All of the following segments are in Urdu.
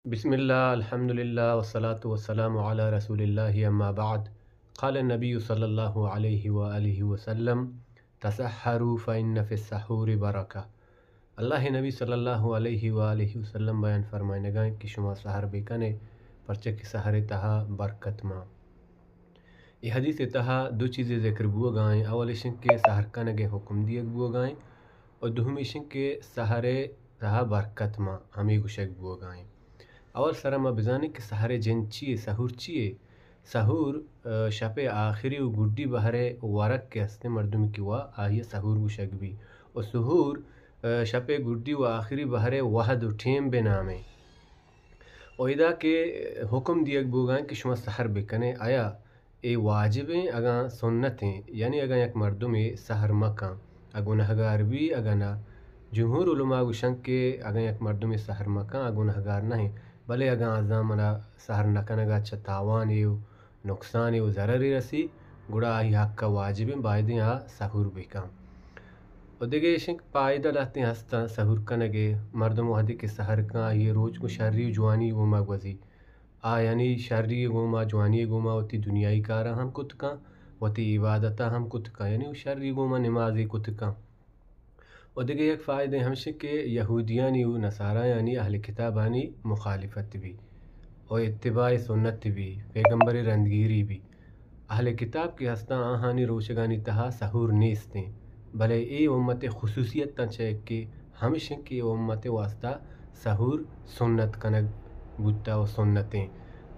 بسم الله الحمد لله والصلاة والسلام على رسول الله أما بعد. قال النبي صلى الله عليه وآله وسلم تسحروا فإن في السحور بركة. اللہ نبی صلی اللہ علیہ وآلہ وسلم بیان فرمائنے گا کہ شما سحر بکنے پرچہ کہ سحر تہا برکت ماں. یہ حدیث تہا دو چیزیں ذکر بو گائیں. اول شن کے سحر کنگے حکم دیگ بو گائیں اور دومی شن کے سحر تہا برکت ماں ہمیں گشک بو گائیں. اول سرما بزانے کہ سحر جن چیئے سحور چیئے سحور شپ آخری و گڈی بہرے ورک کے ہستے مردم کی وا آئیے سحور گشک بھی اور سحور شپ گڈی و آخری بہرے وحد و ٹھیم بے نامے اور ادا کے حکم دیگ بوگائیں کہ شما سحر بکنے آیا اے واجبیں اگاں سنتیں یعنی اگاں یک مردم سحر مکان اگنہگار بھی اگنا جمہور علماء گوشن کے اگاں یک مردم سحر مکان اگنہگار نہیں بلے اگاں ازامنا سحر نکنگا اچھا تاوانی و نقصانی و ضرری رسی گڑا آئی حق کا واجبیں بائدیں آ سحور بکان. اور دیگے شنک پائدہ لاتے ہستا سحور کنگے مردم وحدی کے سحر کان یہ روچ کو شرری و جوانی گوما گوزی یعنی شرری گوما جوانی گوما وتی دنیای کارا ہم کت کان وتی عبادتا ہم کت کان یعنی شرری گوما نمازی کت کان. اور دیگه یک فائدہ ہمشہ کہ یہودیانی و نصارایانی اہل کتابانی مخالفت بھی اور اتباع سنت بھی پیغمبر رندگیری بھی. اہل کتاب کے ہستا آہانی روشگانی تہا سحور نیستیں بلے ای امت خصوصیت تنچہ کہ ہمشہ کہ امت واسطہ سحور سنت کنگ بوتا و سنتیں.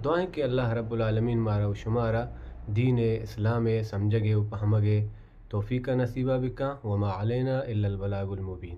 دعائیں کہ اللہ رب العالمین مارا و شمارا دین اسلام سمجھگے و پہمگے توفیق نصیبہ بکا وما علینا الا البلاغ المبین.